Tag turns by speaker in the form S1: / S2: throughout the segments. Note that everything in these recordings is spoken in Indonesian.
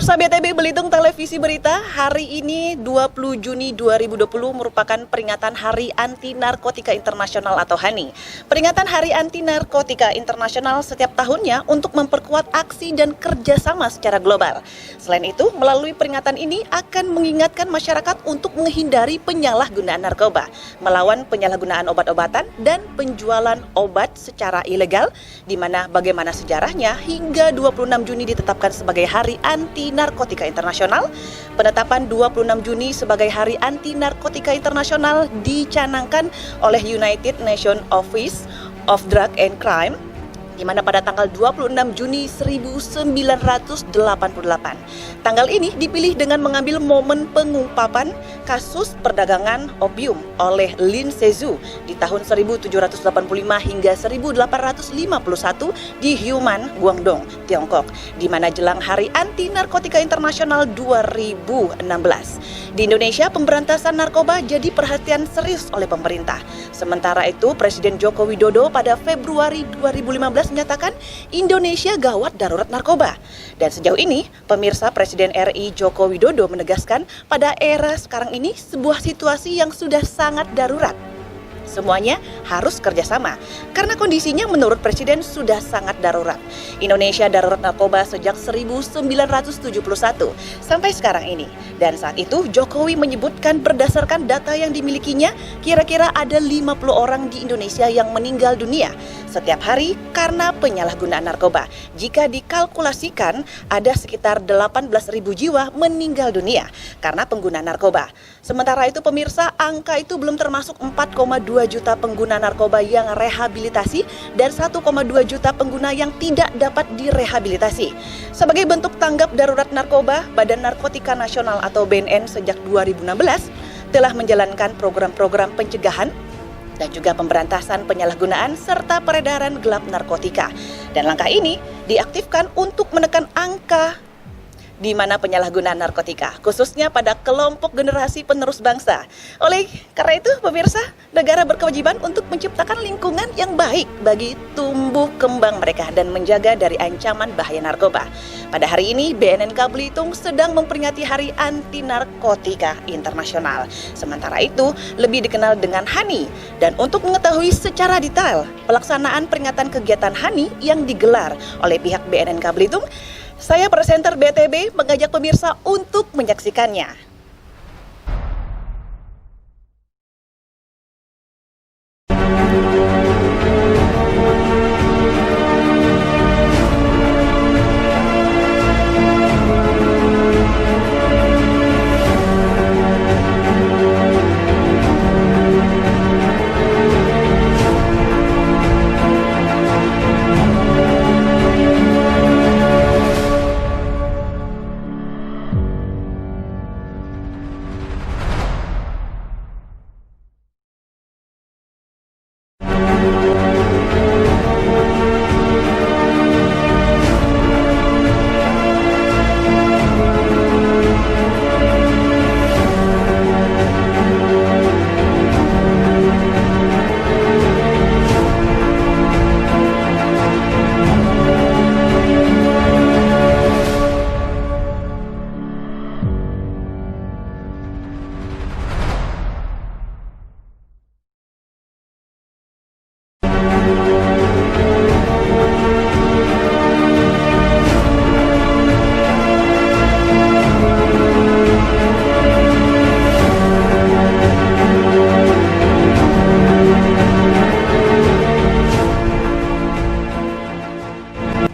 S1: Pemirsa BTB Belitung Televisi Berita, hari ini 20 Juni 2020 merupakan peringatan Hari Anti Narkotika Internasional atau HANI. Peringatan Hari Anti Narkotika Internasional setiap tahunnya untuk memperkuat aksi dan kerjasama secara global. Selain itu, melalui peringatan ini akan mengingatkan masyarakat untuk menghindari penyalahgunaan narkoba, melawan penyalahgunaan obat-obatan dan penjualan obat secara ilegal, di mana bagaimana sejarahnya hingga 26 Juni ditetapkan sebagai Hari Anti Narkotika Internasional. Penetapan 26 Juni sebagai Hari Anti Narkotika Internasional dicanangkan oleh United Nations Office of Drug and Crime, di mana pada tanggal 26 Juni 1988. Tanggal ini dipilih dengan mengambil momen pengungkapan kasus perdagangan opium oleh Lin Sezhu di tahun 1785 hingga 1851 di Human, Guangdong, Tiongkok, di mana jelang Hari Anti Narkotika Internasional 2016. Di Indonesia, pemberantasan narkoba jadi perhatian serius oleh pemerintah. Sementara itu, Presiden Joko Widodo pada Februari 2015 menyatakan Indonesia gawat darurat narkoba. Dan sejauh ini, pemirsa, Presiden RI Joko Widodo menegaskan pada era sekarang ini sebuah situasi yang sudah sangat darurat. Semuanya harus kerjasama, karena kondisinya menurut Presiden sudah sangat darurat. Indonesia darurat narkoba sejak 1971 sampai sekarang ini. Dan saat itu Jokowi menyebutkan berdasarkan data yang dimilikinya, kira-kira ada 50 orang di Indonesia yang meninggal dunia setiap hari karena penyalahgunaan narkoba. Jika dikalkulasikan, ada sekitar 18.000 jiwa meninggal dunia karena pengguna narkoba. Sementara itu pemirsa, angka itu belum termasuk 4,2 juta pengguna narkoba yang rehabilitasi dan 1,2 juta pengguna yang tidak dapat direhabilitasi. Sebagai bentuk tanggap darurat narkoba, Badan Narkotika Nasional atau BNN sejak 2016 telah menjalankan program-program pencegahan dan juga pemberantasan penyalahgunaan serta peredaran gelap narkotika. Dan langkah ini diaktifkan untuk menekan angka di mana penyalahgunaan narkotika, khususnya pada kelompok generasi penerus bangsa. Oleh karena itu, pemirsa, negara berkewajiban untuk menciptakan lingkungan yang baik bagi tumbuh kembang mereka dan menjaga dari ancaman bahaya narkoba. Pada hari ini, BNNK Belitung sedang memperingati Hari Anti Narkotika Internasional. Sementara itu, lebih dikenal dengan HANI. Dan untuk mengetahui secara detail pelaksanaan peringatan kegiatan HANI yang digelar oleh pihak BNNK Belitung, saya presenter BTB mengajak pemirsa untuk menyaksikannya.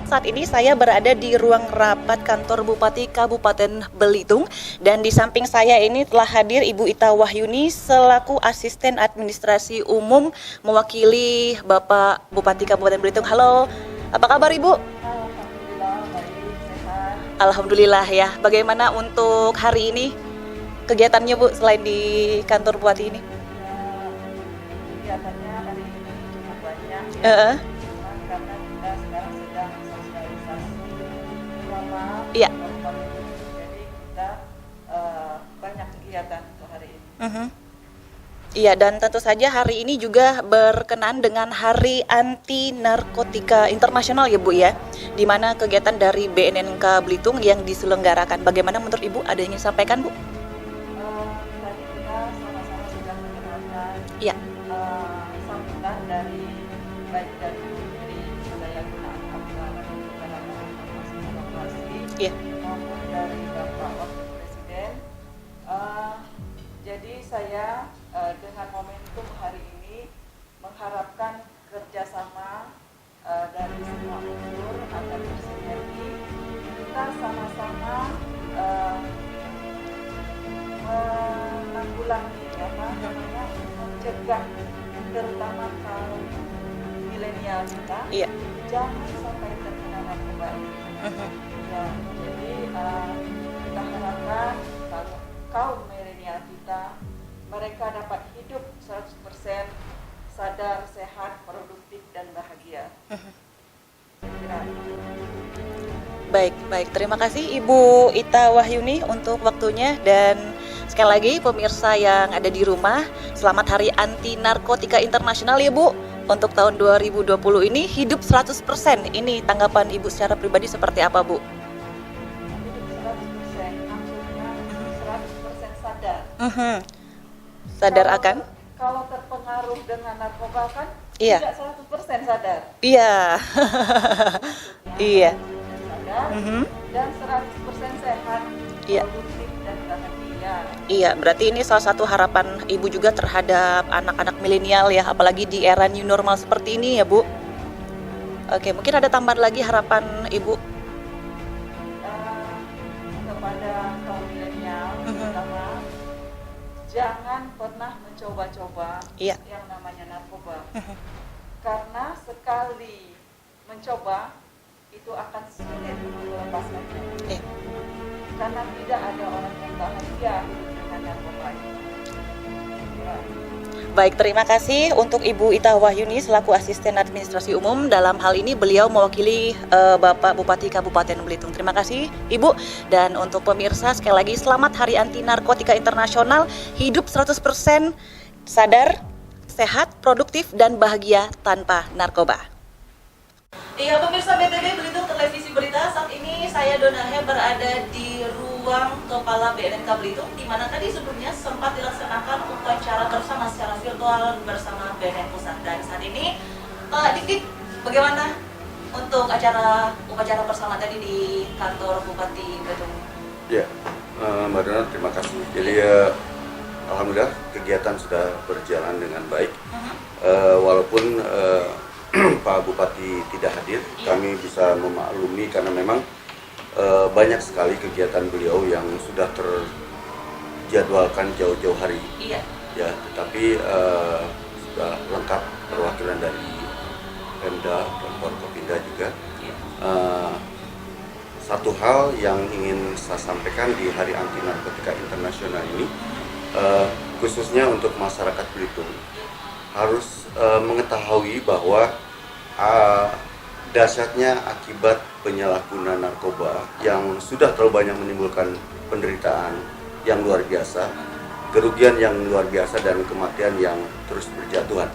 S1: Saat ini saya berada di ruang rapat kantor Bupati Kabupaten Belitung, dan di samping saya ini telah hadir Ibu Ita Wahyuni selaku Asisten Administrasi Umum mewakili Bapak Bupati Kabupaten Belitung. Halo, apa kabar Ibu?
S2: Alhamdulillah, baik, sehat.
S1: Alhamdulillah ya. Bagaimana untuk hari ini kegiatannya Bu selain di kantor Bupati ini?
S2: Kegiatannya hari ini cukup banyak. Cuman karena kita sekarang sedang sosialisasi selama
S1: Iya.
S2: paru-paru ini, jadi kita banyak kegiatan untuk hari ini.
S1: Iya, dan tentu saja hari ini juga berkenan dengan Hari Anti Narkotika Internasional ya Bu ya, di mana kegiatan dari BNNK Belitung yang diselenggarakan. Bagaimana menurut Ibu, ada yang ingin sampaikan Bu?
S2: Tadi kita sama-sama sudah mendengarkan
S1: Iya.
S2: sambutan dari baik dari Menteri Pendayaan Aparatur dalam Informasi Inovasi
S1: Iya.
S2: maupun dari Bapak Wakil Presiden. Jadi saya dengan momentum hari ini mengharapkan kerjasama dari semua unsur agar bersinergi, kita sama-sama menanggulangi mencegah terutama kaum milenial kita
S1: Iya.
S2: jangan sampai terkena narkoba ini. Ya, jadi kita harapkan kalau kaum milenial kita mereka dapat hidup 100% sadar, sehat, produktif dan bahagia. Kira.
S1: Baik. Terima kasih Ibu Ita Wahyuni untuk waktunya, dan sekali lagi pemirsa yang ada di rumah, selamat Hari Anti Narkotika Internasional ya Bu. Untuk tahun 2020 ini hidup 100%. Ini tanggapan Ibu secara pribadi seperti apa Bu?
S2: Hidup 100%, maksudnya 100% sadar.
S1: Sadar akan?
S2: Kalau terpengaruh dengan narkoba kan
S1: Iya.
S2: tidak 100% sadar.
S1: Iya.
S2: Maksudnya
S1: Iya.
S2: 100% sadar dan 100% sehat,
S1: Iya.
S2: produktif dan bahagia.
S1: Iya, berarti ini salah satu harapan Ibu juga terhadap anak-anak milenial ya, apalagi di era new normal seperti ini ya Bu. Oke, mungkin ada tambahan lagi harapan Ibu?
S2: Kepada kaum milenial terutama jangan pernah mencoba-coba
S1: Iya.
S2: yang namanya narkoba. Karena sekali mencoba itu akan sulit untuk melepaskannya.
S1: Iya.
S2: Karena tidak ada orang yang bahagia hidup dengan narkoba ini. Ya.
S1: Baik, terima kasih untuk Ibu Ita Wahyuni selaku Asisten Administrasi Umum. Dalam hal ini beliau mewakili Bapak Bupati Kabupaten Belitung. Terima kasih Ibu. Dan untuk pemirsa sekali lagi selamat Hari Anti Narkotika Internasional. Hidup 100% sadar, sehat, produktif dan bahagia tanpa narkoba. Iya pemirsa BTV Belitung Televisi Berita, saat ini saya Donahe berada di ruang Kepala BNNK Belitung, di mana tadi sebelumnya sempat dilaksanakan upacara bersama secara virtual bersama BNN Pusat. Dan saat ini Dik, bagaimana untuk upacara bersama tadi di kantor Bupati Belitung?
S3: Ya, Mbak Dona, terima kasih. Jadi alhamdulillah kegiatan sudah berjalan dengan baik. Walaupun Pak Bupati tidak hadir, kami bisa memaklumi karena memang banyak sekali kegiatan beliau yang sudah terjadwalkan jauh-jauh hari.
S1: Iya.
S3: Ya, tetapi sudah lengkap perwakilan dari Pemda dan Forkopimda juga. Satu hal yang ingin saya sampaikan di Hari Anti Narkotika Internasional ini, khususnya untuk masyarakat Belitung, harus mengetahui bahwa dahsyatnya akibat penyalahgunaan narkoba yang sudah terlalu banyak menimbulkan penderitaan yang luar biasa, kerugian yang luar biasa, dan kematian yang terus berjatuhan.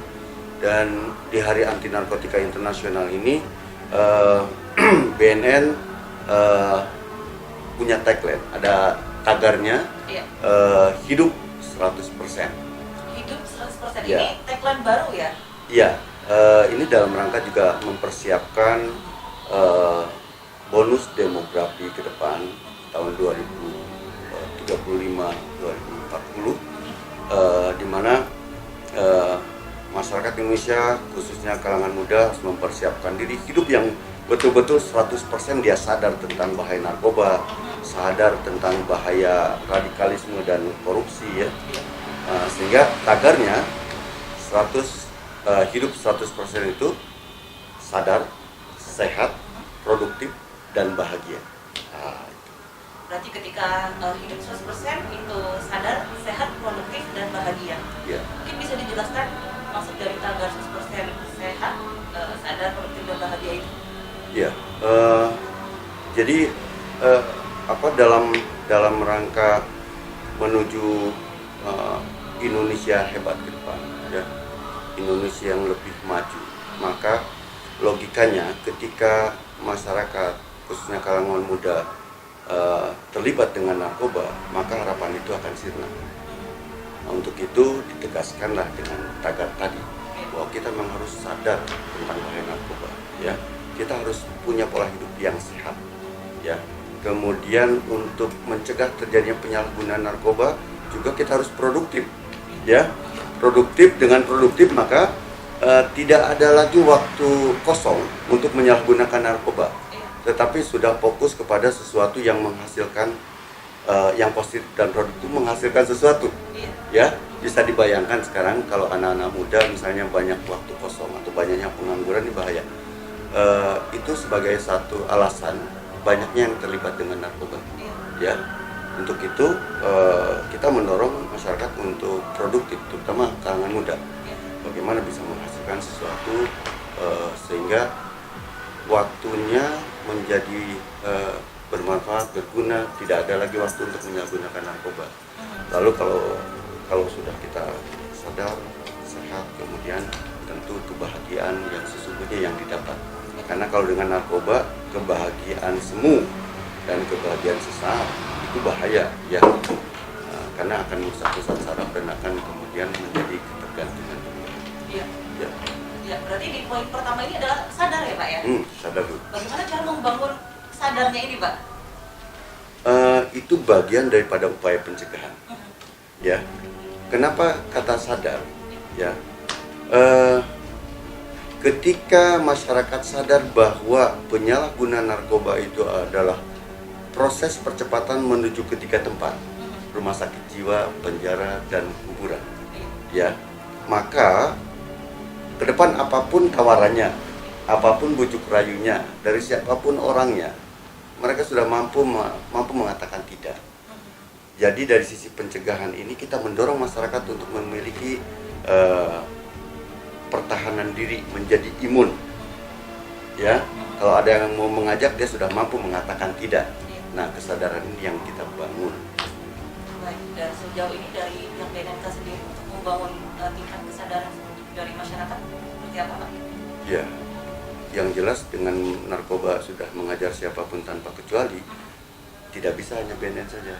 S3: Dan di Hari Anti Narkotika Internasional ini BNN punya tagline, ada tagarnya, hidup 100%.
S1: Hidup 100%.
S3: Ya.
S1: Ini tagline baru ya?
S3: Iya, ini dalam rangka juga mempersiapkan bonus demografi ke depan tahun 2035-2040, di mana masyarakat Indonesia khususnya kalangan muda harus mempersiapkan diri hidup yang betul-betul 100% dia sadar tentang bahaya narkoba, sadar tentang bahaya radikalisme dan korupsi ya. Sehingga tagarnya hidup 100% itu sadar, sehat, produktif dan bahagia.
S1: Berarti ketika hidup 100% itu sadar, sehat, produktif dan bahagia.
S3: Ya.
S1: Mungkin bisa dijelaskan maksud dari tagar 100% sehat, sadar, produktif dan bahagia itu?
S3: Ya, jadi dalam rangka menuju Indonesia hebat ke depan, ya, Indonesia yang lebih maju. Maka logikanya ketika masyarakat khususnya kalangan muda terlibat dengan narkoba, maka harapan itu akan sirna. Nah, untuk itu ditegaskanlah dengan tagar tadi bahwa kita memang harus sadar tentang bahaya narkoba, ya. Kita harus punya pola hidup yang sehat, ya. Kemudian untuk mencegah terjadinya penyalahgunaan narkoba juga kita harus produktif, ya. Produktif, dengan produktif maka tidak ada lagi waktu kosong untuk menyalahgunakan narkoba, tetapi sudah fokus kepada sesuatu yang menghasilkan yang positif dan produktif, menghasilkan sesuatu, ya. Bisa dibayangkan sekarang kalau anak-anak muda misalnya banyak waktu kosong atau banyaknya pengangguran, ini bahaya. Itu sebagai satu alasan banyaknya yang terlibat dengan narkoba, ya. Untuk itu kita mendorong masyarakat untuk produktif, terutama kalangan muda. Bagaimana bisa menghasilkan sesuatu sehingga waktunya menjadi bermanfaat, berguna, tidak ada lagi waktu untuk menyalahgunakan narkoba. Lalu kalau sudah kita sadar, sehat, kemudian tentu kebahagiaan yang sesungguhnya yang didapat. Karena kalau dengan narkoba, kebahagiaan semu dan kebahagiaan sesaat itu bahaya, ya. Karena akan merusak pusat saraf dan akan kemudian menjadi ketergantungan.
S1: Iya.
S3: Ya.
S1: Ya, berarti di poin pertama ini adalah sadar ya Pak ya?
S3: Sadar dulu.
S1: Bagaimana cara membangun sadarnya ini Pak?
S3: Itu bagian daripada upaya pencegahan, ya. Kenapa kata sadar, ya? Ketika masyarakat sadar bahwa penyalahgunaan narkoba itu adalah proses percepatan menuju ke 3 tempat, rumah sakit jiwa, penjara, dan kuburan, ya, maka ke depan apapun tawarannya, apapun bujuk rayunya, dari siapapun orangnya, mereka sudah mampu mengatakan tidak. Jadi dari sisi pencegahan ini kita mendorong masyarakat untuk memiliki pertahanan diri, menjadi imun, ya. Kalau ada yang mau mengajak, dia sudah mampu mengatakan tidak. Nah, kesadaran ini yang kita bangun.
S1: Baik, dan sejauh ini dari pihak BNNK sendiri untuk membangun tingkat kesadaran dari masyarakat seperti apa Pak?
S3: Ya, yang jelas dengan narkoba sudah mengajar siapapun tanpa kecuali, tidak bisa hanya BNN saja.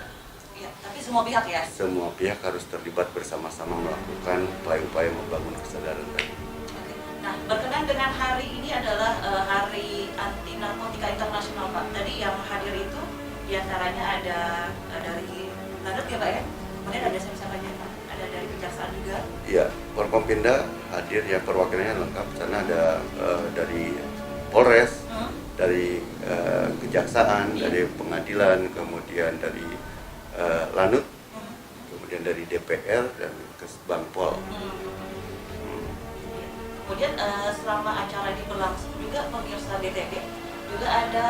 S1: Ya, tapi semua pihak ya?
S3: Semua pihak harus terlibat bersama-sama melakukan upaya-upaya membangun kesadaran tadi.
S1: Oke. Nah, berkenan dengan hari ini adalah Hari Anti Narkotika Internasional Pak. Tadi yang hadir itu diantaranya ada dari Lanut ya Pak ya? Kemudian ada siapa saja Pak? Ada dari Kejaksaan juga?
S3: Iya, Forkompinda hadir, ya, perwakilannya lengkap. Sana ada dari Polres, dari Kejaksaan, dari Pengadilan, kemudian dari Lanut, kemudian dari DPR dan Kesbangpol.
S1: Kemudian selama acara ini berlangsung juga pemirsa BTV juga ada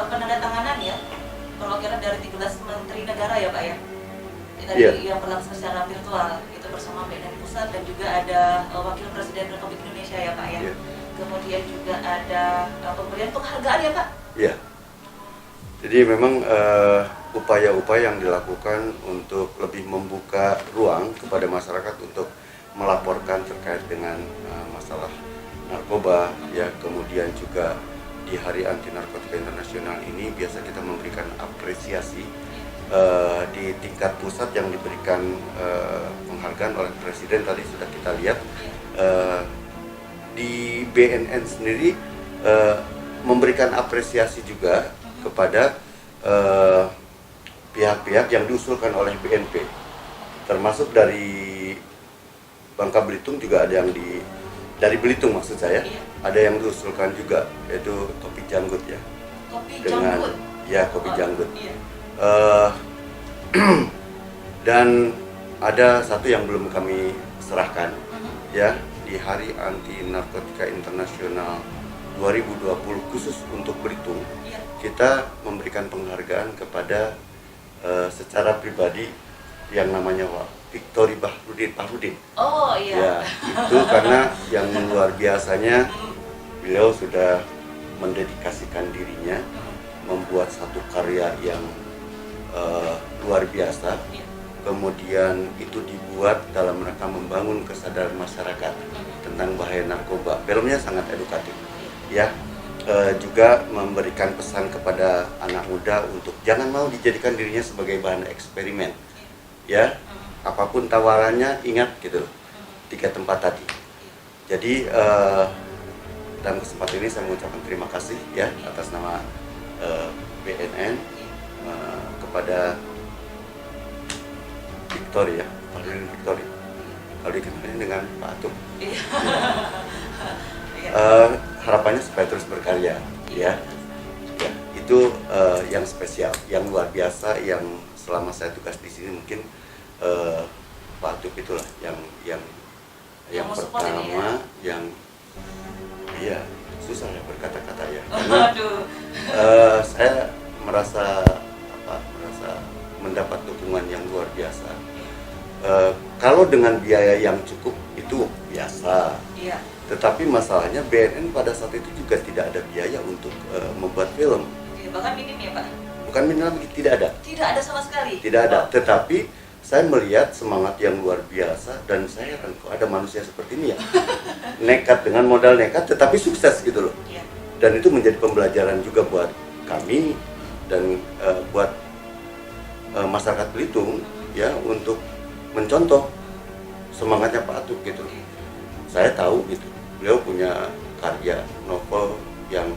S1: penandatanganan ya, perwakilan dari 13 Menteri Negara ya Pak ya? Tadi yang berlangsung secara virtual itu bersama BNN Pusat, dan juga ada Wakil Presiden Republik Indonesia ya Pak ya? Kemudian juga ada pemberian penghargaan ya Pak?
S3: Iya. Jadi memang upaya-upaya yang dilakukan untuk lebih membuka ruang kepada masyarakat untuk melaporkan terkait dengan masalah narkoba, ya. Kemudian juga di Hari Anti Narkotika Internasional ini biasa kita memberikan apresiasi di tingkat pusat yang diberikan penghargaan oleh Presiden. Tadi sudah kita lihat di BNN sendiri memberikan apresiasi juga kepada pihak-pihak yang diusulkan oleh BNP, termasuk dari Bangka Belitung juga ada yang dari Belitung maksud saya, ada yang diusulkan juga, yaitu kopi janggut ya.
S1: Kopi janggut?
S3: Ya, kopi janggut.
S1: Iya.
S3: Dan ada satu yang belum kami serahkan, ya, di Hari Anti Narkotika Internasional 2020 khusus untuk Belitung, kita memberikan penghargaan kepada secara pribadi yang namanya Victory Bahrudin.
S1: Oh iya.
S3: Ya, itu karena yang luar biasanya beliau sudah mendedikasikan dirinya membuat satu karya yang luar biasa, kemudian itu dibuat dalam rangka membangun kesadaran masyarakat tentang bahaya narkoba. Filmnya sangat edukatif, ya. Juga memberikan pesan kepada anak muda untuk jangan mau dijadikan dirinya sebagai bahan eksperimen, ya. Apapun tawarannya ingat gitu, 3 tempat tadi. Jadi dalam kesempatan ini saya mengucapkan terima kasih ya atas nama BNN kepada Victoria, Victoria. Kalau dikenalin dengan Pak Atung. Harapannya supaya terus berkarya, ya. Ya, itu yang spesial, yang luar biasa, yang selama saya tugas di sini mungkin Pak Atung itulah yang pertama, yang iya susah ya berkata-kata ya. Karena saya merasa mendapat dukungan yang luar biasa. Kalau dengan biaya yang cukup itu biasa.
S1: Iya.
S3: Tetapi masalahnya BNN pada saat itu juga tidak ada biaya untuk membuat film.
S1: Bahkan minim ya Pak?
S3: Bukan minim, tidak ada.
S1: Tidak ada sama sekali?
S3: Tidak ada, tetapi saya melihat semangat yang luar biasa dan saya heran kok ada manusia seperti ini ya. Nekat, dengan modal nekat tetapi sukses gitu loh.
S1: Iya.
S3: Dan itu menjadi pembelajaran juga buat kami dan buat masyarakat Belitung ya untuk mencontoh semangatnya Pak Atung gitu. Saya tahu gitu, beliau punya karya novel yang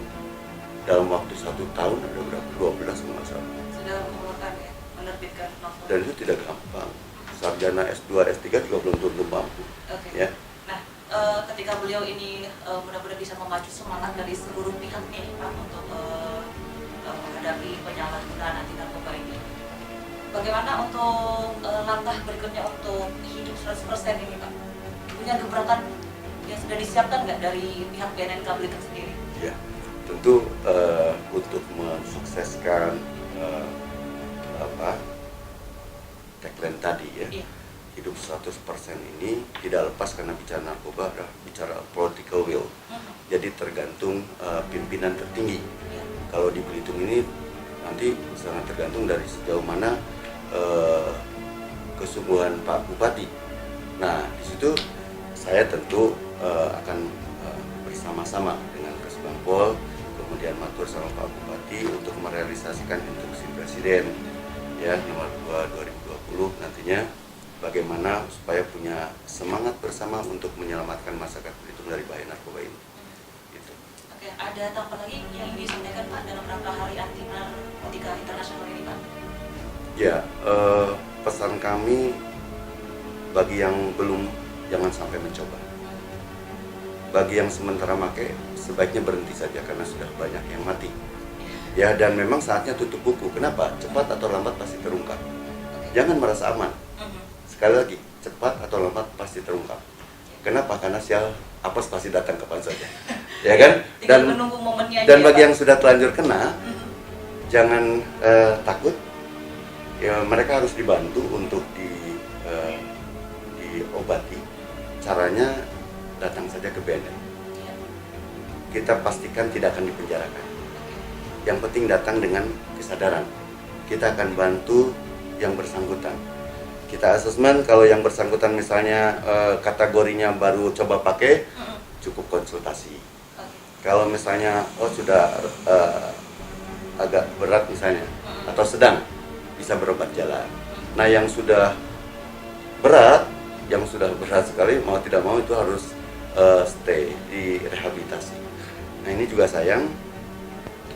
S3: dalam waktu 1 tahun ada berapa? 12 nggak salah.
S1: Sudah mengeluarkan ya, menerbitkan novel.
S3: Dan itu tidak gampang. Sarjana S2, S3 juga belum tentu mampu.
S1: Oke.
S3: Ya.
S1: Nah, ketika beliau ini mudah-mudahan bisa memacu semangat dari seluruh pihak nih Pak untuk menghadapi penyalahgunaan anti narkoba ini. Bagaimana untuk langkah berikutnya untuk hidup 100% ini Pak? Punya gebrakan yang sudah disiapkan nggak dari pihak BNN Belitung sendiri?
S3: Ya, tentu untuk mensukseskan tagline tadi ya,
S1: Iya.
S3: hidup 100% ini tidak lepas karena bicara narkoba adalah bicara political will. Jadi tergantung pimpinan tertinggi.
S1: Iya.
S3: Kalau di Belitung ini nanti sangat tergantung dari sejauh mana kesungguhan Pak Bupati. Nah, di situ saya tentu akan bersama-sama dengan Kesbangpol, kemudian matur sama Pak Bupati untuk merealisasikan instruksi Presiden ya nomor 2 2020 nantinya bagaimana supaya punya semangat bersama untuk menyelamatkan masyarakat Belitung dari bahaya narkoba ini. Gitu.
S1: Oke, ada tambahan lagi yang ingin disampaikan Pak dalam rangka Hari Anti Narkotika Internasional ini Pak?
S3: Ya, pesan kami bagi yang belum jangan sampai mencoba. Bagi yang sementara make sebaiknya berhenti saja karena sudah banyak yang mati. Ya, dan memang saatnya tutup buku. Kenapa? Cepat atau lambat pasti terungkap. Jangan merasa aman. Sekali lagi, cepat atau lambat pasti terungkap. Kenapa? Karena sial apes pasti datang kapan saja. Ya kan?
S1: Tinggal menunggu momennya aja
S3: dan
S1: ya,
S3: bagi
S1: Pak?
S3: yang sudah terlanjur kena, jangan takut. Ya, mereka harus dibantu untuk diobati. Caranya datang saja ke BNN. Kita pastikan tidak akan dipenjarakan. Yang penting datang dengan kesadaran. Kita akan bantu yang bersangkutan. Kita asesmen kalau yang bersangkutan misalnya kategorinya baru coba pakai, cukup konsultasi. Kalau misalnya sudah agak berat misalnya atau sedang, bisa berobat jalan. Nah, yang sudah berat sekali mau tidak mau itu harus stay di rehabilitasi. Nah, ini juga sayang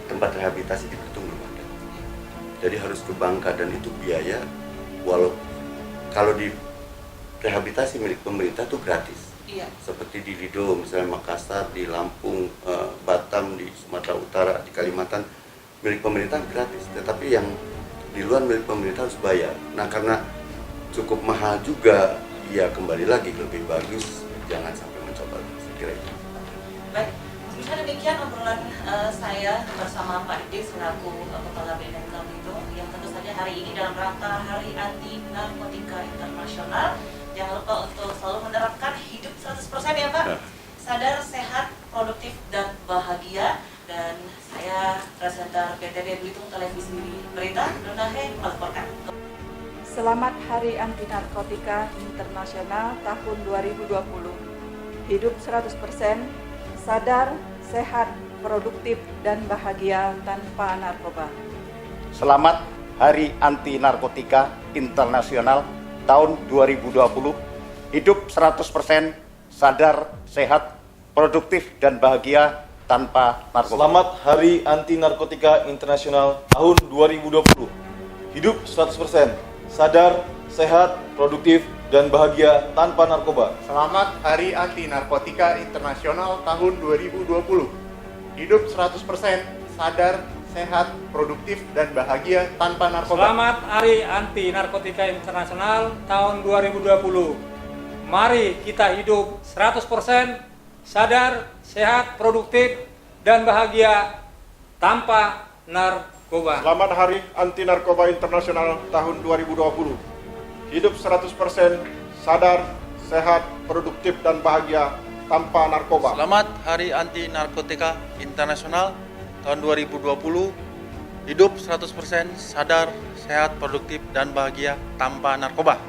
S3: tempat rehabilitasi di Belitung belum ada. Jadi harus ke Bangka dan itu biaya walau kalau di rehabilitasi milik pemerintah itu gratis.
S1: Iya.
S3: Seperti di Lido, misalnya Makassar, di Lampung, Batam, di Sumatera Utara, di Kalimantan milik pemerintah gratis. Tetapi yang di luar milik pemerintah harus bayar. Nah, karena cukup mahal juga, ya kembali lagi lebih bagus jangan sampai mencoba. Saya kira itu.
S1: Baik, misalnya demikian obrolan saya bersama Pak Dik selaku Kepala BNN Belitung yang tentu saja hari ini dalam rangka Hari Anti Narkotika Internasional. Jangan lupa untuk selalu menerapkan hidup 100% ya Pak. Sadar, sehat, produktif, dan bahagia. Dan saya presenter PTB Belitung Televisi Berita, Donahe melaporkan.
S2: Selamat Hari Anti Narkotika Internasional tahun 2020. Hidup 100%, sadar, sehat, produktif, dan bahagia tanpa narkoba.
S4: Selamat Hari Anti Narkotika Internasional tahun 2020. Hidup 100%, sadar, sehat, produktif, dan bahagia tanpa narkoba.
S5: Selamat Hari Anti Narkotika Internasional tahun 2020. Hidup 100%, sadar, sehat, produktif, dan bahagia tanpa narkoba.
S6: Selamat Hari Anti Narkotika Internasional tahun 2020. Hidup 100%, sadar, sehat, produktif, dan bahagia tanpa narkoba.
S7: Selamat Hari Anti Narkotika Internasional tahun 2020. Mari kita hidup 100%, sadar, sehat, produktif, dan bahagia tanpa narkoba.
S8: Selamat Hari Anti Narkoba Internasional tahun 2020. Hidup 100%, sadar, sehat, produktif, dan bahagia tanpa narkoba.
S9: Selamat Hari Anti Narkotika Internasional tahun 2020. Hidup 100% sadar, sehat, produktif, dan bahagia tanpa narkoba.